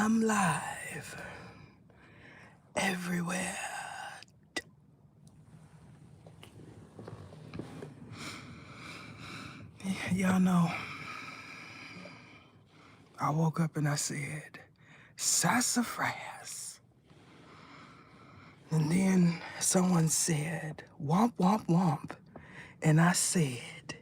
I'm live everywhere. Y'all know, I woke up and I said, sassafras. And then someone said, womp, womp, womp. And I said,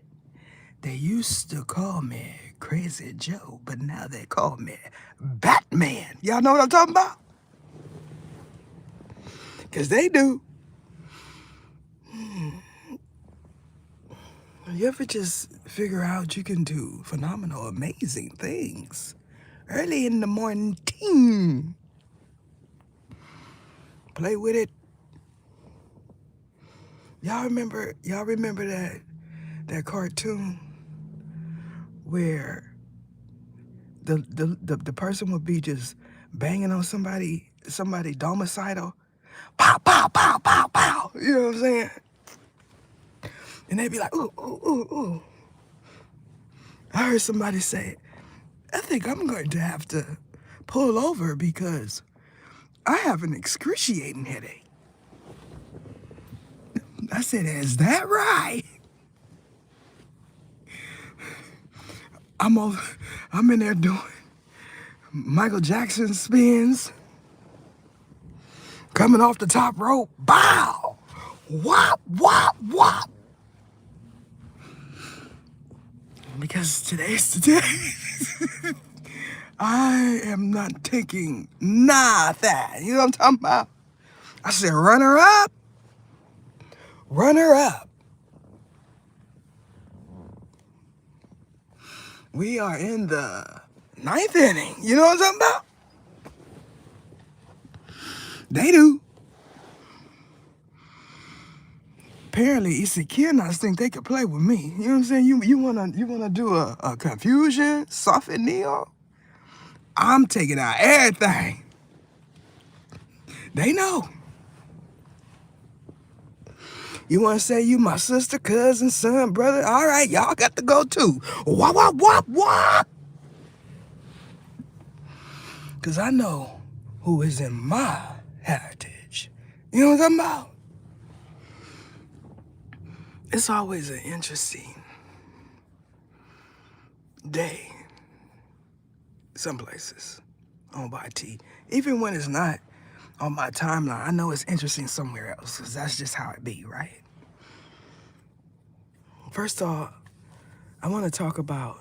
they used to call me Crazy Joe, but now they call me Batman. Y'all know what I'm talking about? Because they do. You ever just figure out you can do phenomenal, amazing things early in the morning? Ting. Play with it. Y'all remember that cartoon where the person would be just banging on somebody domicile, pow, pow, pow, pow, pow. You know what I'm saying? And they'd be like, ooh, ooh, ooh, ooh. I heard somebody say, I think I'm going to have to pull over because I have an excruciating headache. I said, is that right? I'm in there doing Michael Jackson spins, coming off the top rope, bow, whop, whop, whop. Because today's the day. I am not taking nothing. You know what I'm talking about? I said, runner up, runner up. We are in the 9th inning. You know what I'm talking about? They do. Apparently, Isekianas think they could play with me. You know what I'm saying? You wanna do a confusion, soft Neo? I'm taking out everything. They know. You want to say you my sister, cousin, son, brother? All right, y'all got to go too. Wop, wop, wop, wop. Because I know who is in my heritage. You know what I'm talking about? It's always an interesting day. Some places on my T. Even when it's not on my timeline, I know it's interesting somewhere else because that's just how it be, right? First off, I want to talk about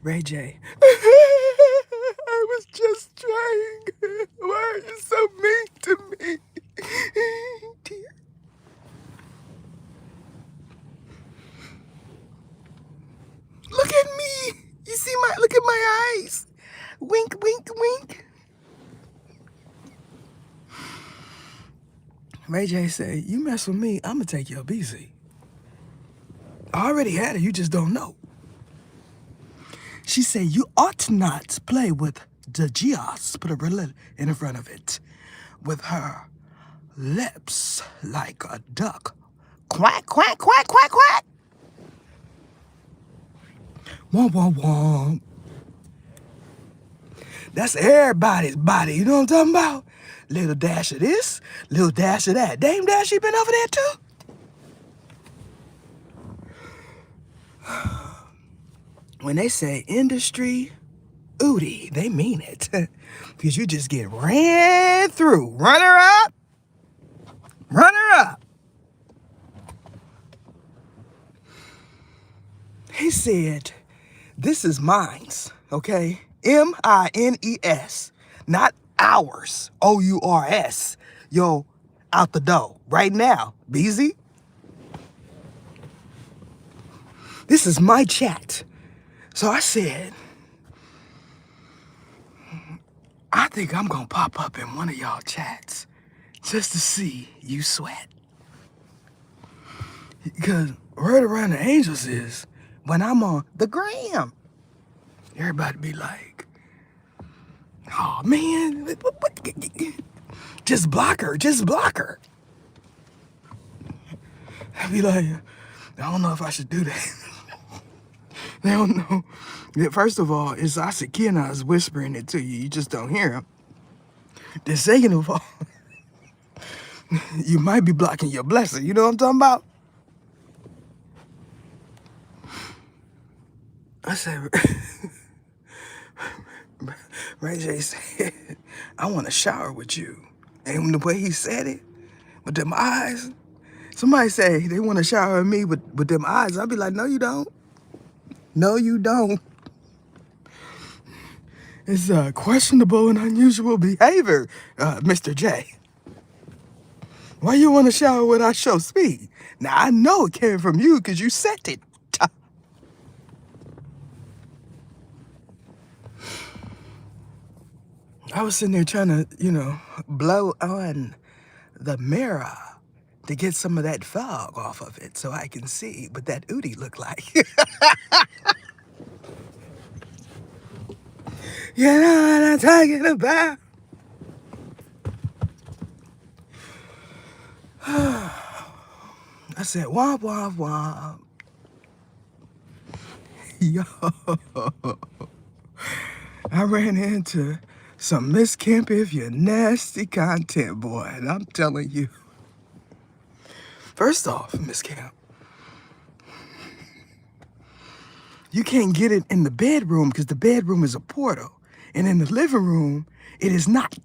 Ray J. I was just trying. Why are you so mean to me? Dear. Look at me. You see look at my eyes. Wink, wink, wink. Ray J said, you mess with me, I'm going to take your BC. I already had it, you just don't know. She said, you ought not play with the Gios, put a real in front of it, with her lips like a duck. Quack, quack, quack, quack, quack. Womp, womp, womp. That's everybody's body, you know what I'm talking about? Little dash of this, little dash of that. Dame Dash, you been over there too? When they say industry ooty, they mean it. Because you just get ran through. Runner up, runner up. He said, this is mine's, okay? M-I-N-E-S, not ours, O-U-R-S. Yo, out the door, right now, BZ. This is my chat. So I said, I think I'm gonna pop up in one of y'all chats just to see you sweat. Because word around the angels is, when I'm on the gram, everybody be like, oh man, just block her, just block her. I'd be like, I don't know if I should do that. They don't know. First of all, it's Asakinas whispering it to you. You just don't hear him. Then second of all, you might be blocking your blessing. You know what I'm talking about? I said, Ray J said, I want to shower with you. And the way he said it, with them eyes, somebody say they want to shower with me with them eyes. I'll be like, no, you don't. No, you don't. It's questionable and unusual behavior, Mr. J. Why you want to shower when I show speed? Now, I know it came from you because you said it. I was sitting there trying to, blow on the mirror to get some of that fog off of it so I can see what that Udi looked like. You know what I'm talking about? I said, womp, womp, womp. Yo, I ran into some Miss Kemp if you're nasty content, boy. And I'm telling you. First off, Miss Kemp, you can't get it in the bedroom because the bedroom is a portal. And in the living room, it is not.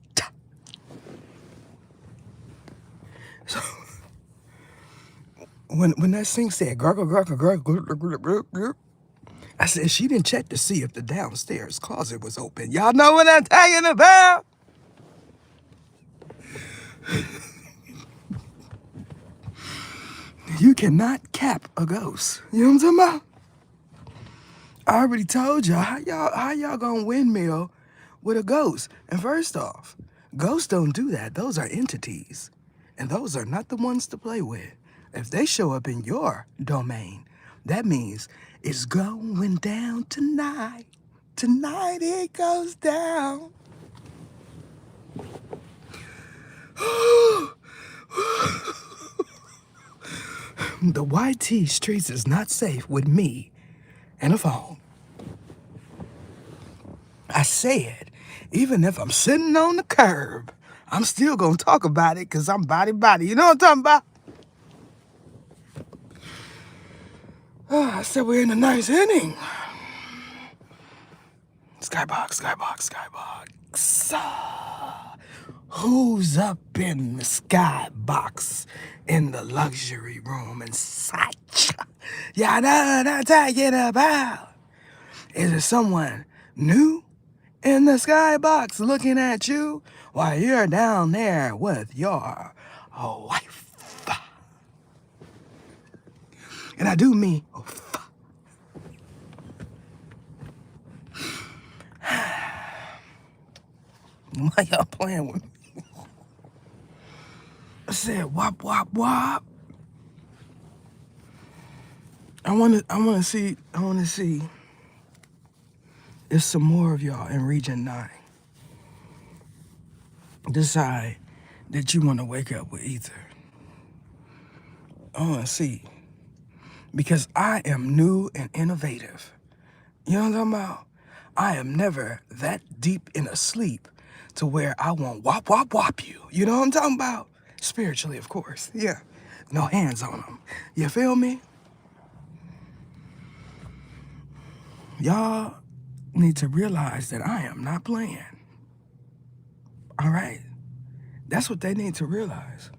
So when that sink said gargle, gargle, gargle, gargle, gargle, I said she didn't check to see if the downstairs closet was open. Y'all know what I'm talking about? You cannot cap a ghost. You know what I'm talking about? I already told y'all how y'all gonna windmill with a ghost. And first off, ghosts don't do that. Those are entities. And those are not the ones to play with. If they show up in your domain, that means it's going down tonight. Tonight it goes down. The YT streets is not safe with me and a phone. I said, even if I'm sitting on the curb, I'm still gonna talk about it because I'm body. You know what I'm talking about? I said we're in a nice inning. Skybox. Who's up in the skybox in the luxury room and such? Y'all know what I'm talking about. Is it someone new in the skybox looking at you while you're down there with your wife? And I do mean why y'all playing with me? I said wop wop wop. I wanna see if some more of y'all in Region 9 decide that you wanna wake up with ether. I wanna see. Because I am new and innovative. You know what I'm talking about? I am never that deep in a sleep to where I won't wop wop wop you. You know what I'm talking about? Spiritually, of course. Yeah. No hands on them. You feel me? Y'all need to realize that I am not playing. All right? That's what they need to realize.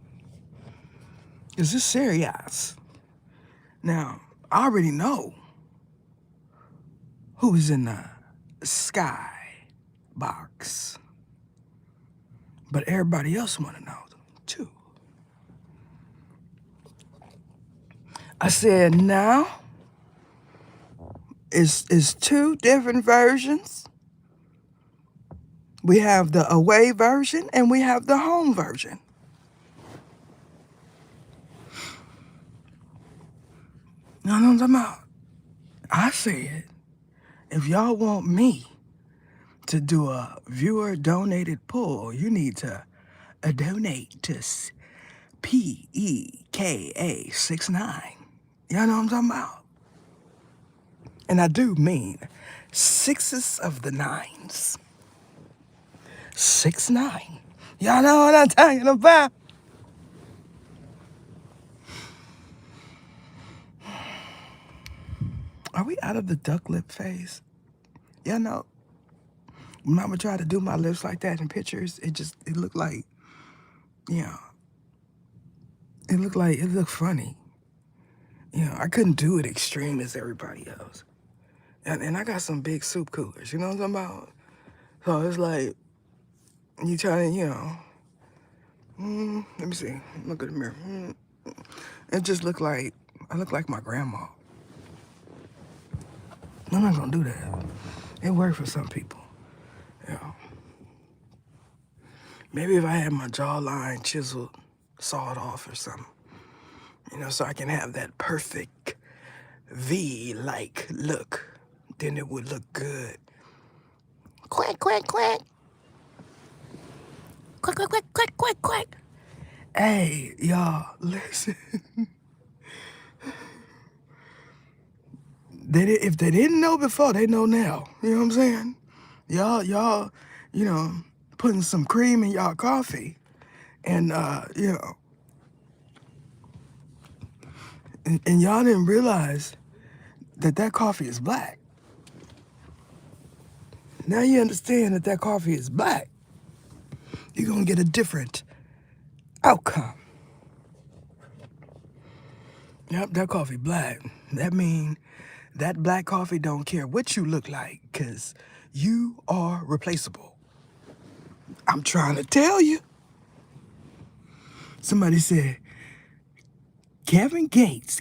Is this serious? Now, I already know who is in the sky box. But everybody else want to know too. I said now it's two different versions. We have the away version and we have the home version. You know what I'm talking about? I said, if y'all want me to do a viewer donated pull, you need to donate to PEKA69. You know what I'm talking about? And I do mean sixes of the nines. 6'9". Y'all know what I'm talking about. Are we out of the duck lip phase? Y'all know, when I would try to do my lips like that in pictures, it looked like, you know, it looked funny. You know, I couldn't do it extreme as everybody else. And I got some big soup coolers, you know what I'm talking about? So it's like, you try to, let me see, look at the mirror. It just looked like, I look like my grandma. I'm not gonna do that. It worked for some people, you know. Maybe if I had my jawline chiseled, sawed off or something, so I can have that perfect V-like look, then it would look good. Quack, quack, quack. Quack, quack, quack, quack, quack, quack. Hey, y'all, listen. If they didn't know before, they know now. You know what I'm saying? Y'all, putting some cream in y'all coffee, and and y'all didn't realize that coffee is black. Now you understand that coffee is black. You're gonna get a different outcome. Yep, that coffee black. That mean that black coffee don't care what you look like, cause you are replaceable. I'm trying to tell you. Somebody said, Kevin Gates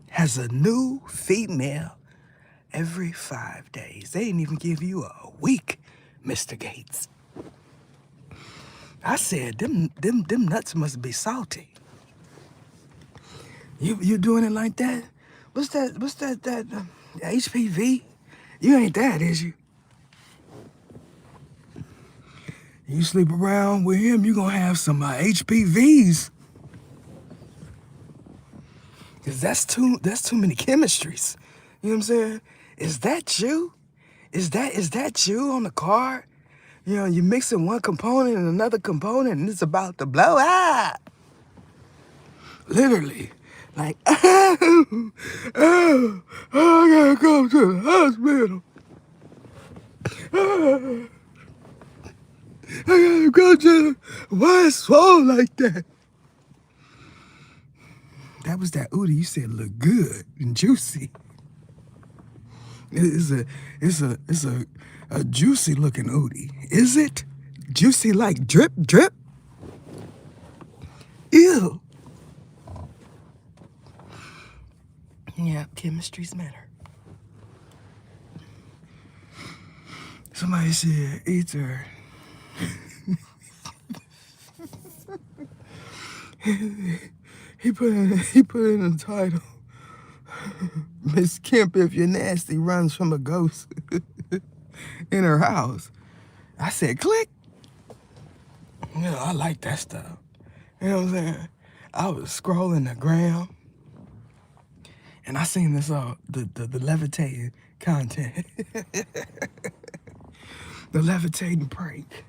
has a new female every 5 days. They didn't even give you a week, Mr. Gates. I said, them nuts must be salty. You doing it like that? What's that HPV? You ain't that, is you? You sleep around with him, you gonna have some HPVs. Cause that's too many chemistries. You know what I'm saying? Is that you? Is that you on the card? You're mixing one component and another component, and it's about to blow up. Literally. Like, I gotta go to the hospital. I gotta go to the, why it's swole like that? That was that Udi you said look good and juicy. It's a juicy looking Udi. Is it? Juicy like drip, drip? Ew. Yeah, chemistries matter. Somebody said Ether. He put in the title. Miss Kemp, if you're nasty, runs from a ghost in her house. I said, click. I like that stuff. You know what I'm saying? I was scrolling the gram, and I seen this the levitating content. The levitating prank.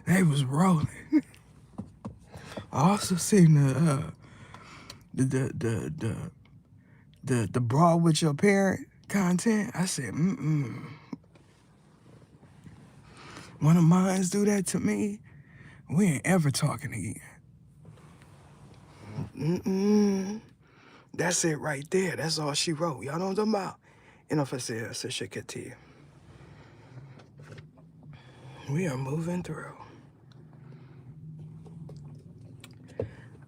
They was rolling. I also seen the brawl with your parent content. I said, One of mines do that to me, we ain't ever talking again. That's it right there. That's all she wrote. Y'all know what I'm talking about? If I said shit to you. We are moving through.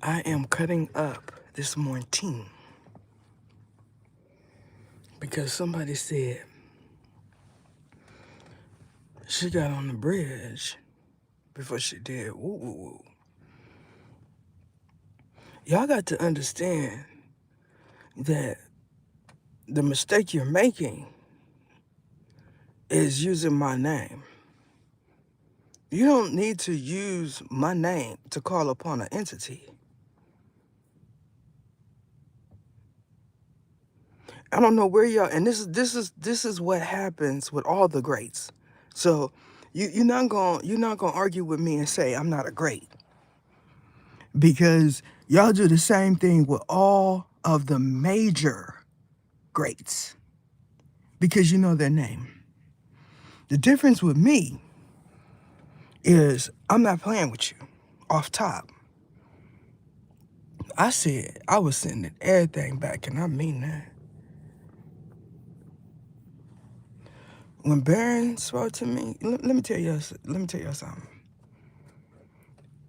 I am cutting up this morning because somebody said she got on the bridge before she did woo woo woo. Y'all got to understand that the mistake you're making is using my name. You don't need to use my name to call upon an entity. I don't know where y'all, and this is what happens with all the greats. So you're not gonna argue with me and say I'm not a great, because y'all do the same thing with all of the major greats because you know their name. The difference with me is I'm not playing with you off top. I said I was sending everything back, and I mean that. When Baron spoke to me, let me tell you, something.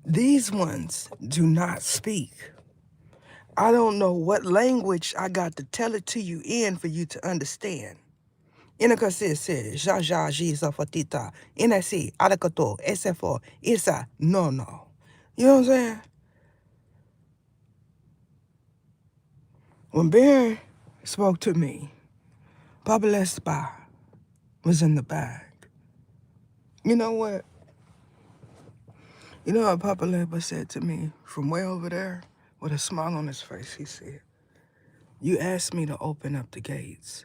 These ones do not speak. I don't know what language I got to tell it to you in for you to understand. Inaka se ja ja ji sa fatita. Inasi alakato esefo isa no. You know what I'm saying? When Baron spoke to me, Papa Lespa was in the bag. You know what? You know what Papa Lespa said to me from way over there with a smile on his face? He said, "You asked me to open up the gates,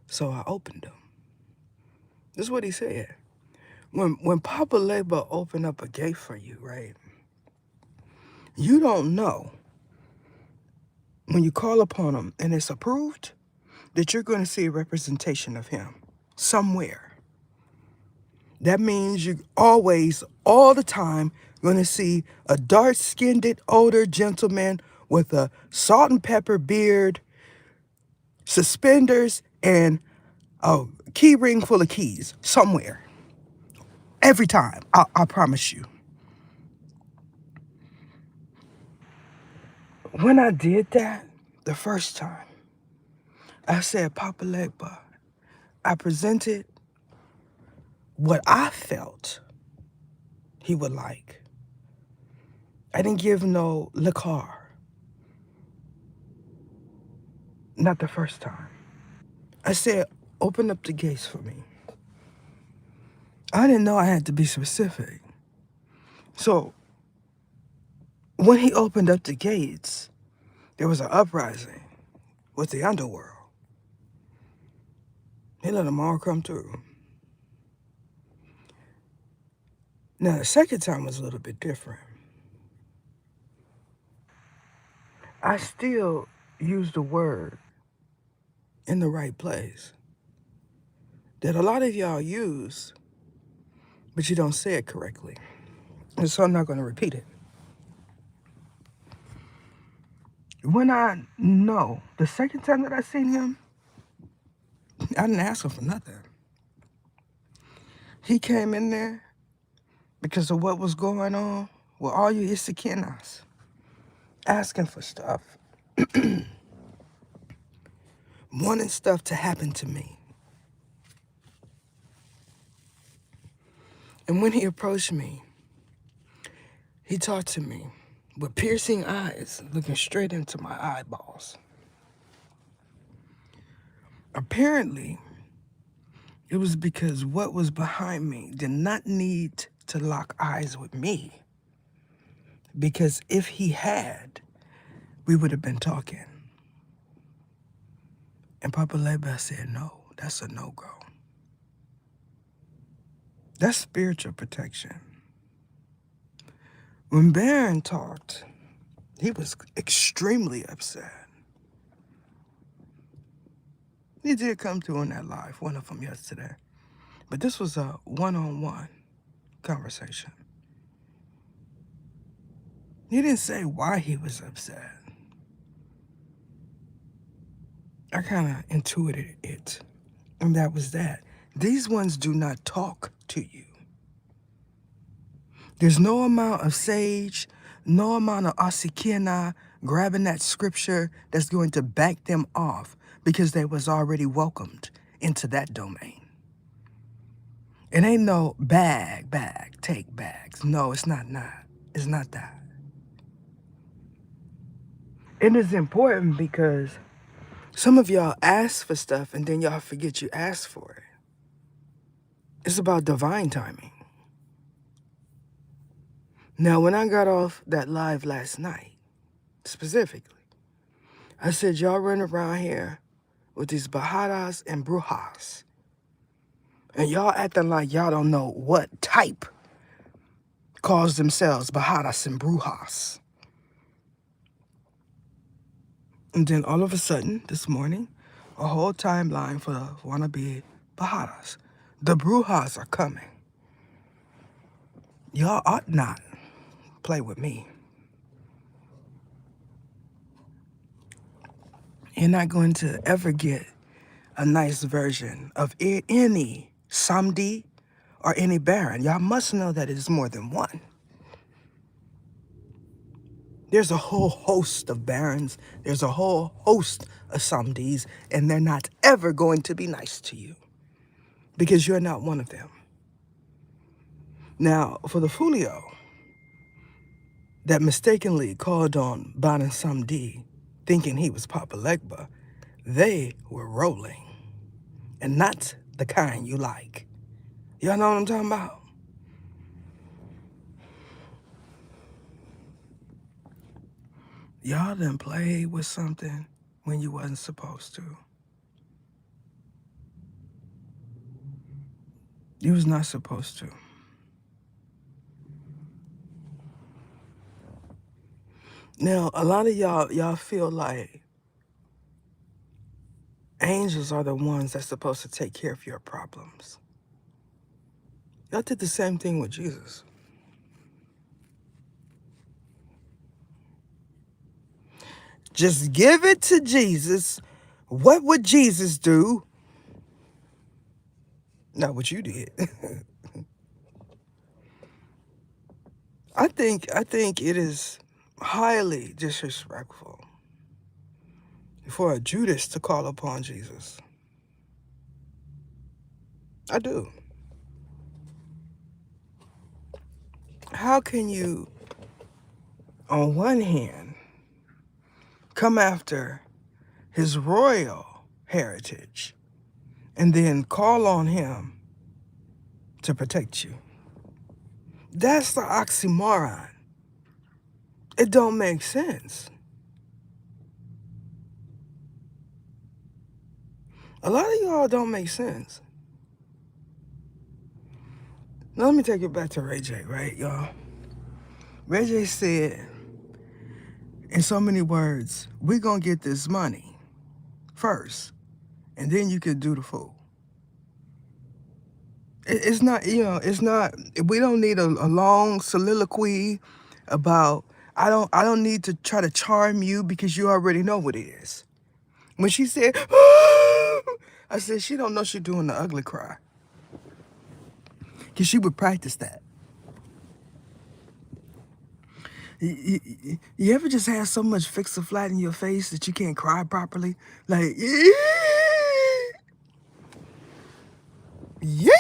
so I opened them." This is what he said. When Papa Legba opened up a gate for you, right? You don't know when you call upon him and it's approved that you're going to see a representation of him somewhere. That means you always, all the time, going to see a dark-skinned, older gentleman with a salt and pepper beard, suspenders, and a key ring full of keys somewhere. Every time, I promise you. When I did that the first time, I said, Papa Legba, I presented what I felt he would like. I didn't give no liquor. Not the first time. I said, open up the gates for me. I didn't know I had to be specific. So when he opened up the gates, there was an uprising with the underworld. He let them all come through. Now, the second time was a little bit different. I still used the word in the right place that a lot of y'all use, but you don't say it correctly. And so I'm not going to repeat it. When I know the second time that I seen him, I didn't ask him for nothing. He came in there because of what was going on with all you Isakinas, asking for stuff, wanting stuff to happen to me. And when he approached me, he talked to me with piercing eyes, looking straight into my eyeballs. Apparently, it was because what was behind me did not need to lock eyes with me. Because if he had, we would have been talking. And Papa Leba said, no, that's a no-go. That's spiritual protection. When Baron talked, he was extremely upset. He did come through in that live, one of them yesterday. But this was a one-on-one conversation. He didn't say why he was upset. I kind of intuited it, and that was that. These ones do not talk to you. There's no amount of sage, no amount of asikina grabbing that scripture that's going to back them off because they was already welcomed into that domain. It ain't no bag, take bags. No, it's not. It's not that. It is important because some of y'all ask for stuff and then y'all forget you asked for it. It's about divine timing. Now, when I got off that live last night, specifically, I said, y'all run around here with these Bajadas and Brujas. And y'all acting like y'all don't know what type calls themselves Bajadas and Brujas. And then all of a sudden, this morning, a whole timeline for the wannabe Bajadas. The Brujas are coming. Y'all ought not play with me. You're not going to ever get a nice version of any Samdi or any Baron. Y'all must know that it is more than one. There's a whole host of Barons. There's a whole host of Samdis, and they're not ever going to be nice to you because you're not one of them. Now, for the Fulio that mistakenly called on Baron Samdi thinking he was Papa Legba, they were rolling, and not the kind you like. Y'all know what I'm talking about? Y'all done played with something when you wasn't supposed to. You was not supposed to. Now, a lot of y'all feel like angels are the ones that's supposed to take care of your problems. Y'all did the same thing with Jesus. Just give it to Jesus. What would Jesus do? Not what you did. I think it is highly disrespectful for a Judas to call upon Jesus. I do. How can you, on one hand, come after his royal heritage and then call on him to protect you? That's the oxymoron. It don't make sense. A lot of y'all don't make sense. Now let me take it back to Ray J, right, y'all? Ray J said, in so many words, we're going to get this money first, and then you could do the fool. It's not, it's not, we don't need a long soliloquy about, I don't need to try to charm you because you already know what it is. When she said, I said, she don't know she's doing the ugly cry. Because she would practice that. You ever just have so much fix-a-flat in your face that you can't cry properly? Like, yay!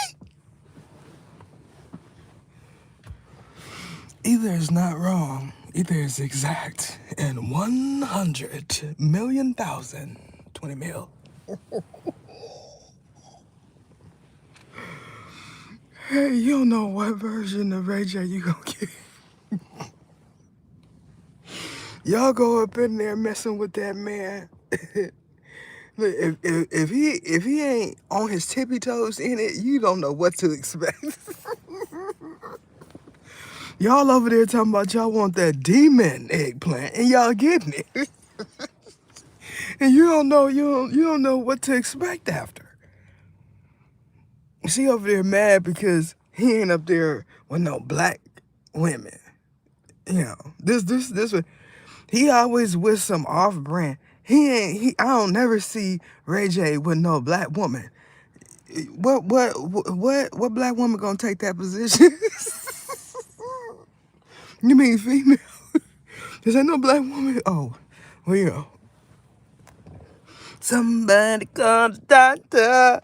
Either is not wrong, either is exact, and 100 million thousand, 20 mil. Hey, you don't know what version of Ray J you gonna get. Y'all go up in there messing with that man. Look, if he ain't on his tippy toes in it, you don't know what to expect. Y'all over there talking about y'all want that demon eggplant, and y'all getting it. And you don't know what to expect after. She over there mad because he ain't up there with no black women. This he always with some off-brand. I don't never see Ray J with no black woman. What black woman gonna take that position? You mean female? Is there no black woman? Oh, well, somebody call the doctor.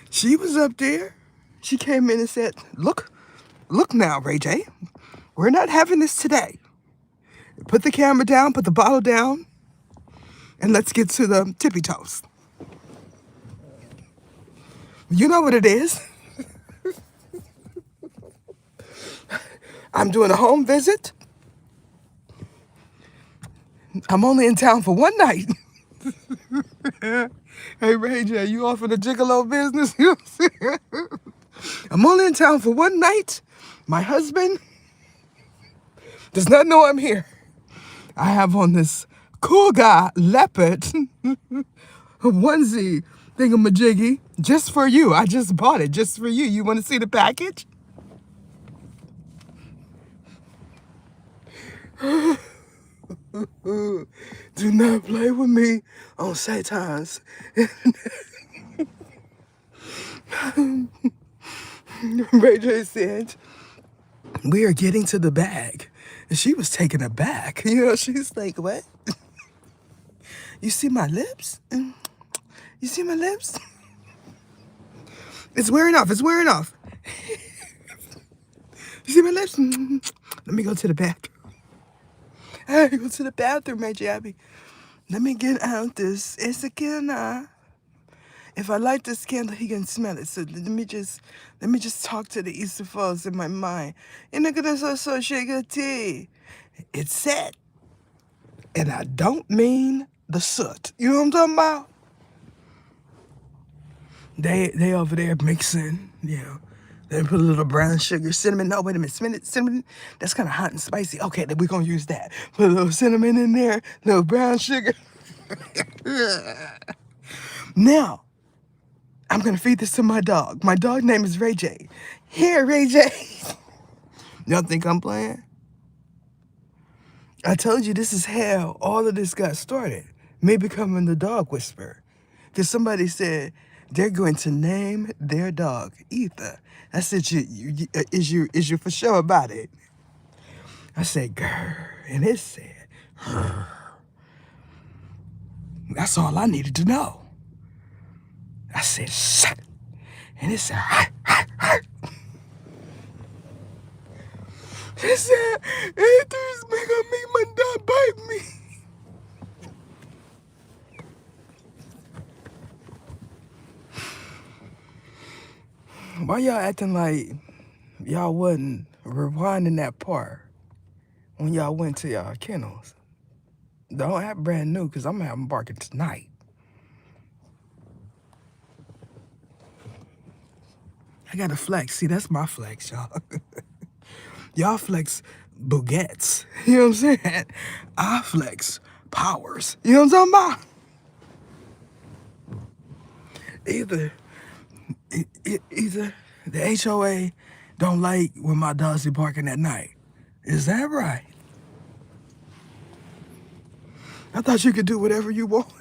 She was up there. She came in and said, look now, Ray J. We're not having this today. Put the camera down, put the bottle down, and let's get to the tippy toes. You know what it is. I'm doing a home visit. I'm only in town for one night. Hey, Ray J, you off in the gigolo business? You know what I'm saying? I'm only in town for one night. My husband does not know I'm here. I have on this cool guy leopard onesie thingamajiggy just for you. I just bought it just for you. You want to see the package? Do not play with me on Satan's. Ray J said, we are getting to the bag. And she was taken aback. You know, she's like, what? You see my lips? You see my lips? It's wearing off. It's wearing off. You see my lips? Let me go to the bathroom. I go to the bathroom, Ray J. Abby. Let me get out this. It's a candle. If I light this candle, he can smell it. So let me just talk to the Easter Falls in my mind. And look at this so sugar tea. It's set. And I don't mean the soot. You know what I'm talking about? They over there mixing, you know. They put a little brown sugar, cinnamon. No, wait a minute, cinnamon. That's kind of hot and spicy. Okay, then we're gonna use that. Put a little cinnamon in there, little brown sugar. Now, I'm gonna feed this to my dog. My dog name is Ray J. Here, Ray J. Y'all think I'm playing? I told you this is how all of this got started. Me becoming the dog whisperer. Because somebody said they're going to name their dog Ether. I said, is you for sure about it? I said, grr. And it said, grr. That's all I needed to know. I said, shut. And it said, hi, hi, hi. It said, Ether's gonna make my dog bite me. Why y'all acting like y'all wasn't rewinding that part when y'all went to y'all kennels? Don't act brand new, because I'm gonna have them barking tonight. I got a flex. See, that's my flex, y'all. Y'all flex Bugats. You know what I'm saying? I flex powers. You know what I'm talking about? Either the HOA don't like when my dogs be barking at night. Is that right? I thought you could do whatever you want.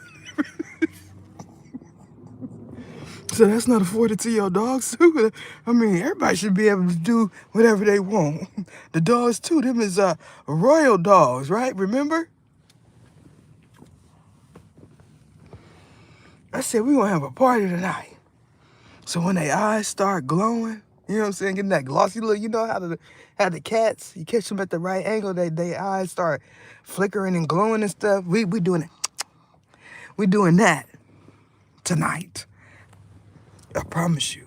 So that's not afforded to your dogs too. I mean, everybody should be able to do whatever they want. The dogs too, them is royal dogs, right? Remember? I said we gonna have a party tonight. So when their eyes start glowing, you know what I'm saying, getting that glossy look, you know how the cats, you catch them at the right angle, they eyes start flickering and glowing and stuff. We doing it. We doing that tonight. I promise you.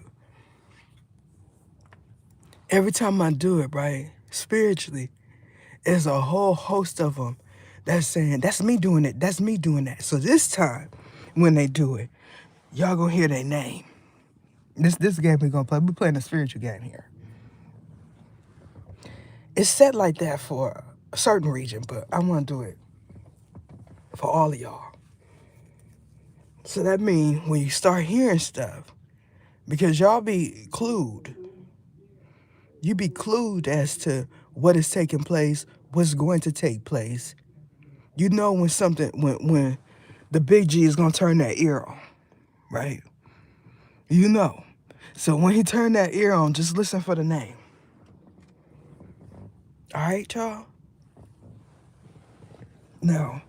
Every time I do it, right, spiritually, there's a whole host of them that's saying, that's me doing it, that's me doing that. So this time, when they do it, y'all gonna hear their name. This game we gonna play, we're playing a spiritual game here. It's set like that for a certain region, but I wanna do it for all of y'all. So that means when you start hearing stuff, because y'all be clued, you be clued as to what is taking place, what's going to take place. You know when something, when the big G is gonna turn that ear on, right? You know. So when he turned that ear on, just listen for the name. All right, y'all? Now,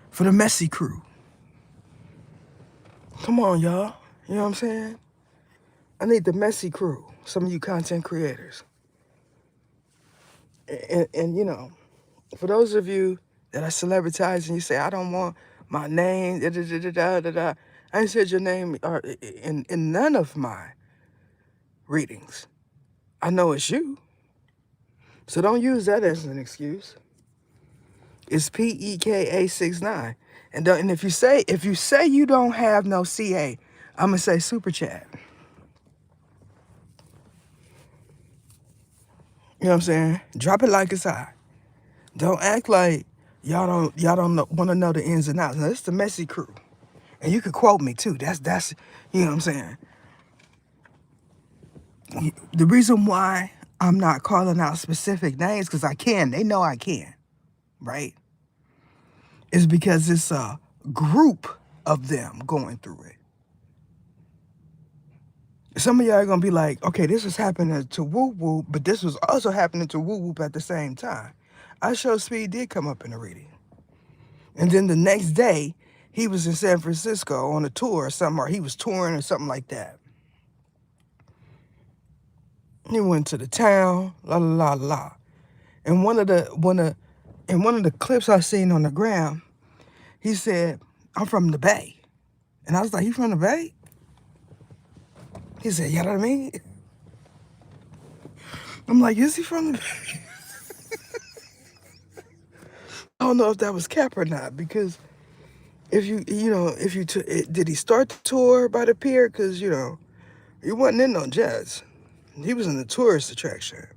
for the messy crew. Come on, y'all. You know what I'm saying? I need the messy crew, some of you content creators. And you know, for those of you that are celebritized and you say, I don't want my name, da da da da da da. I ain't said your name in none of my readings. I know it's you. So don't use that as an excuse. It's PEKA69. And if you say you don't have no CA, I'm gonna say super chat. You know what I'm saying? Drop it like it's hot. Don't act like y'all don't want to know the ins and outs. Now, it's the messy crew, and you could quote me too. That's you know what I'm saying. The reason why I'm not calling out specific names because I can. They know I can, right? Is because it's a group of them going through it. Some of y'all are gonna be like, okay, this was happening to Woo Woo, but this was also happening to Woo Whoop at the same time. I Show Speed did come up in the reading. And then the next day, he was in San Francisco on a tour or something, or he was touring or something like that. He went to the town, la la la la. And one of the clips I seen on the ground, he said, I'm from the Bay. And I was like, you from the Bay? He said, you know what I mean? I'm like, is he from the Bay? I don't know if that was cap or not, because if did he start the tour by the pier? Because, he wasn't in no jets. He was in the tourist attraction.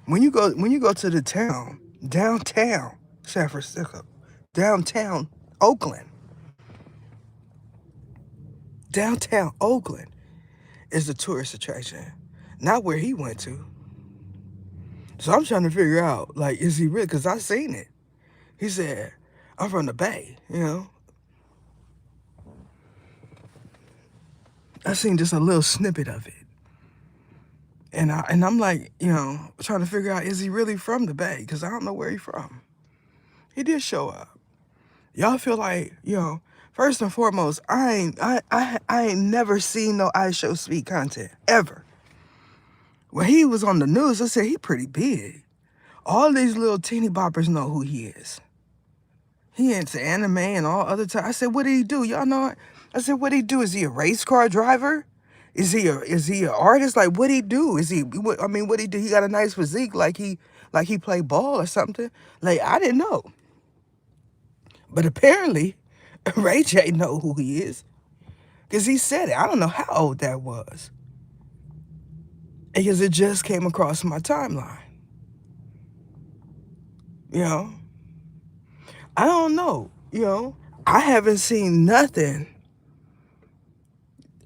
When you go to the town, downtown San Francisco, downtown Oakland is the tourist attraction, not where he went to. So I'm trying to figure out, like, is he real? Because I seen it. He said, I'm from the Bay, I seen just a little snippet of it. And I'm like, trying to figure out, is he really from the Bay? Because I don't know where he's from. He did show up. Y'all feel like, first and foremost, I ain't never seen no I Show Speed content, ever. When he was on the news, I said, he pretty big. All these little teeny boppers know who he is. He into anime and all other time. I said, what did he do? Y'all know it? I said, what did he do? Is he a race car driver? Is he an artist? Like, what he do? What he do? He got a nice physique, like he played ball or something. Like, I didn't know. But apparently, Ray J know who he is. Because he said it. I don't know how old that was. Because it just came across my timeline. I don't know. I haven't seen nothing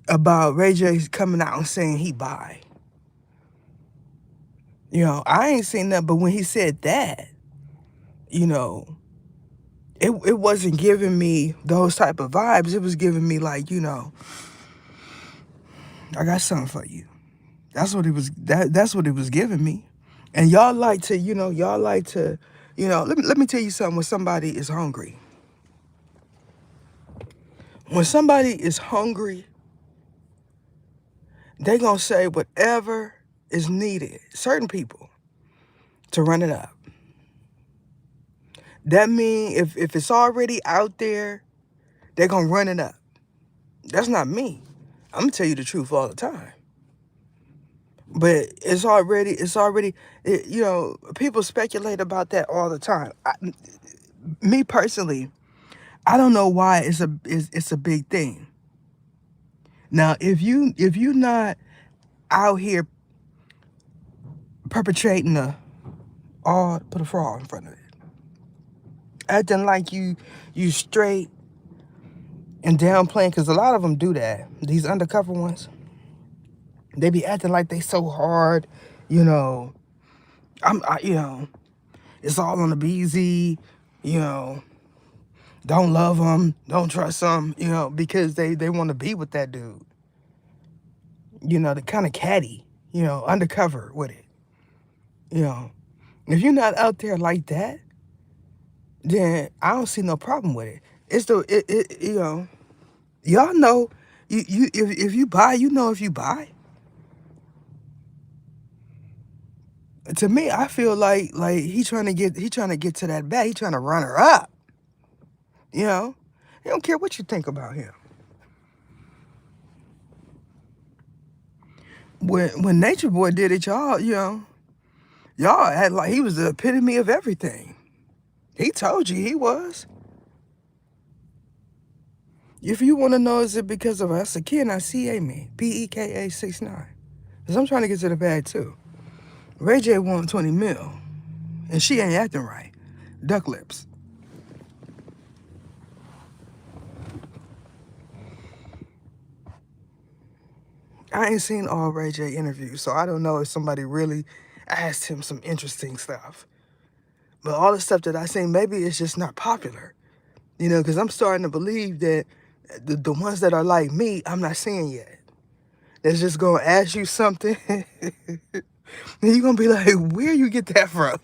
about Ray J coming out and saying he bi. I ain't seen that. But when he said that, it wasn't giving me those type of vibes. It was giving me like, I got something for you. That's what it was. That's what it was giving me. And y'all like to, let me tell you something. When somebody is hungry, they gonna say whatever is needed. Certain people to run it up. That mean if it's already out there, they're gonna run it up. That's not me. I'm gonna tell you the truth all the time. But it's already, people speculate about that all the time. Me personally, I don't know why it's a big thing. Now, if you not out here perpetrating put a fraud in front of it, acting like you straight and downplaying, because a lot of them do that. These undercover ones, they be acting like they so hard, it's all on the BZ, don't love them, don't trust them, because they want to be with that dude. The kind of catty, undercover with it. If you're not out there like that, then I don't see no problem with it. It's y'all know, if you buy, if you buy. To me, I feel like he trying to get to that bag. He trying to run her up. He don't care what you think about him. When Nature Boy did it, y'all act like he was the epitome of everything. He told you he was. If you want to know, is it because of us? Again, I see Amy, PEKA 69. Because I'm trying to get to the bag too. Ray J won 20 mil, and she ain't acting right. Duck lips. I ain't seen all Ray J interviews, so I don't know if somebody really asked him some interesting stuff. But all the stuff that I seen, maybe it's just not popular. You know, because I'm starting to believe that the ones that are like me, I'm not seeing yet. That's just going to ask you something, and you're going to be like, where you get that from?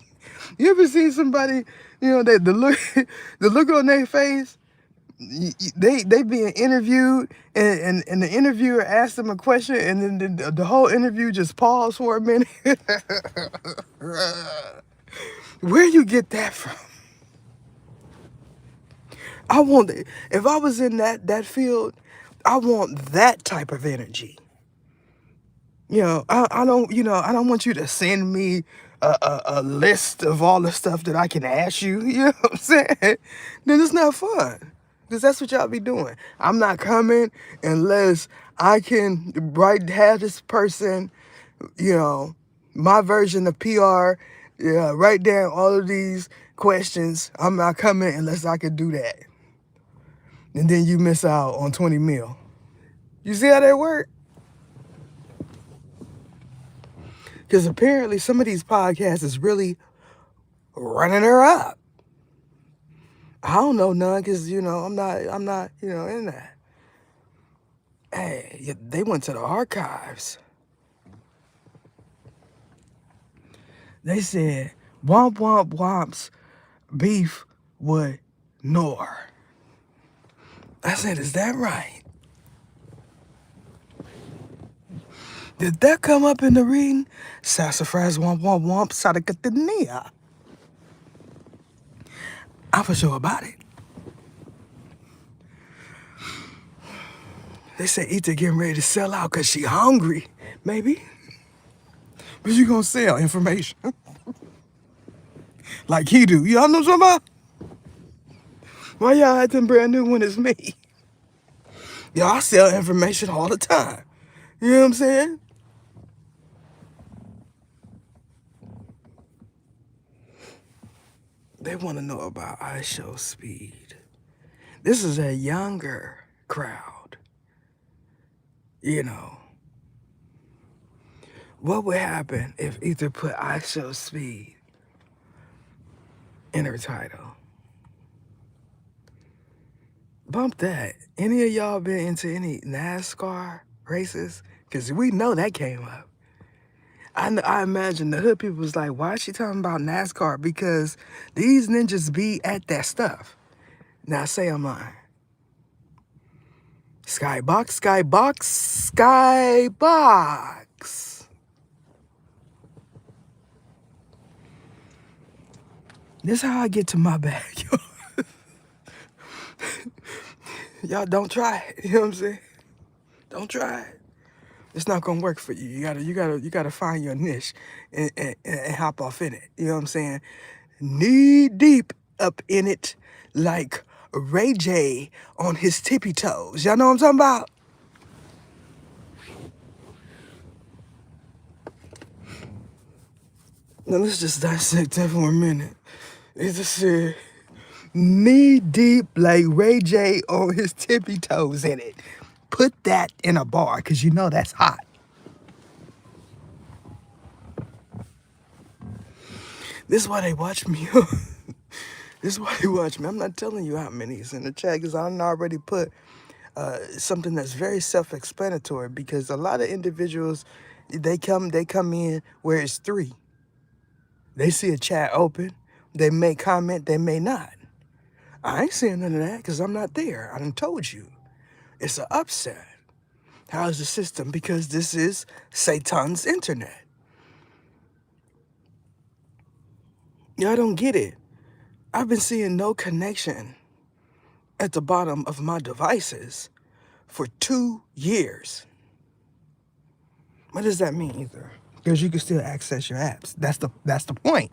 You ever seen somebody, you know, that the look on their face, they being interviewed, and the interviewer asked them a question, and then the whole interview just paused for a minute? Where you get that from? I want, if I was in that field, I want that type of energy. You know, I don't, you know, I don't want you to send me a list of all the stuff that I can ask you. You know what I'm saying? Then it's not fun. Because that's what y'all be doing. I'm not coming unless I can have this person, you know, my version of PR, yeah, write down all of these questions. I'm not coming unless I can do that. And then you miss out on 20 mil. You see how that work? Because apparently some of these podcasts is really running her up. I don't know none because, you know, I'm not, you know, in that. Hey, they went to the archives. They said, Womp Womp Womp's beef with Nor. I said, is that right? Did that come up in the reading? Sassafras Womp Womp Womp Sadakatania. I'm for sure about it. They said Ether getting ready to sell out because she hungry. Maybe. But you gonna sell information. Like he do. Y'all know what I'm talking about? Why y'all acting brand new when it's me? Y'all sell information all the time. You know what I'm saying? They want to know about IShowSpeed. This is a younger crowd. You know. What would happen if Ether put IShowSpeed in her title? Bump that. Any of y'all been into any NASCAR races? Because we know that came up. I imagine the hood people was like, why is she talking about NASCAR? Because these ninjas be at that stuff. Now say I'm lying. Skybox, Skybox, Skybox. This is how I get to my bag, yo. Y'all don't try it. You know what I'm saying? Don't try it. It's not gonna work for you. You gotta find your niche and hop off in it. You know what I'm saying? Knee deep up in it like Ray J on his tippy toes. Y'all know what I'm talking about? Now let's just dissect that for a minute. It just said knee deep like Ray J on his tippy toes in it. Put that in a bar because you know that's hot. This is why they watch me. This is why they watch me. I'm not telling you how many is in the chat because I already put something that's very self-explanatory because a lot of individuals, they come in where it's 3. They see a chat open, they may comment, they may not. I ain't saying none of that because I'm not there. I done told you. It's an upset. How's the system? Because this is Satan's internet. Y'all don't get it. I've been seeing no connection at the bottom of my devices for 2 years. What does that mean either? Because you can still access your apps. That's the point.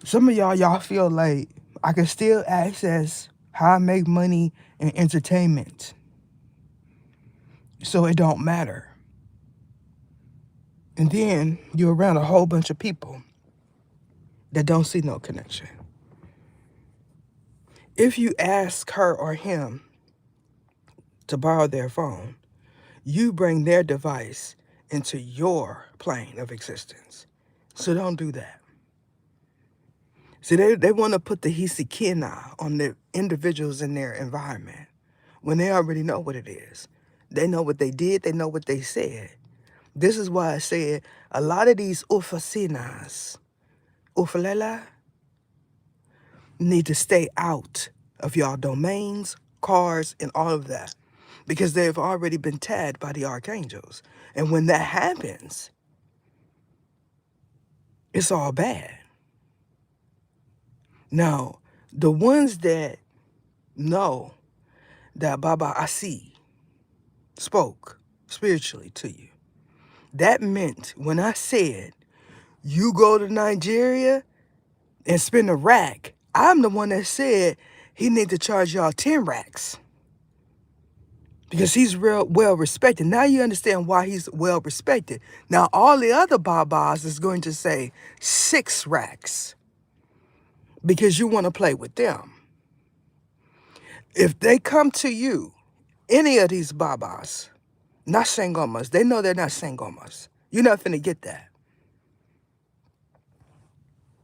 Some of y'all feel like I can still access how I make money in entertainment, so it don't matter. And then you're around a whole bunch of people that don't see no connection. If you ask her or him to borrow their phone, you bring their device into your plane of existence. So don't do that. See, they want to put the hisikina on the individuals in their environment when they already know what it is. They know what they did, they know what they said. This is why I said a lot of these oficinas, ufalela, need to stay out of y'all domains, cars, and all of that, because they've already been tagged by the archangels. And when that happens, it's all bad. Now, the ones that know that Baba Asi spoke spiritually to you, that meant when I said, you go to Nigeria and spend a rack, I'm the one that said he need to charge y'all 10 racks. Because he's real well respected. Now you understand why he's well respected. Now all the other Babas is going to say 6 racks because you want to play with them. If they come to you, any of these Babas, not Sangomas, they know they're not Sangomas. You're not finna get that.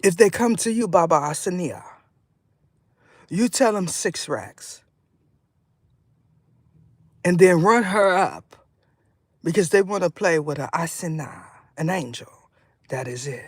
If they come to you, Baba Asania, you tell them 6 racks. And then run her up because they want to play with an Asina, an angel. That is it.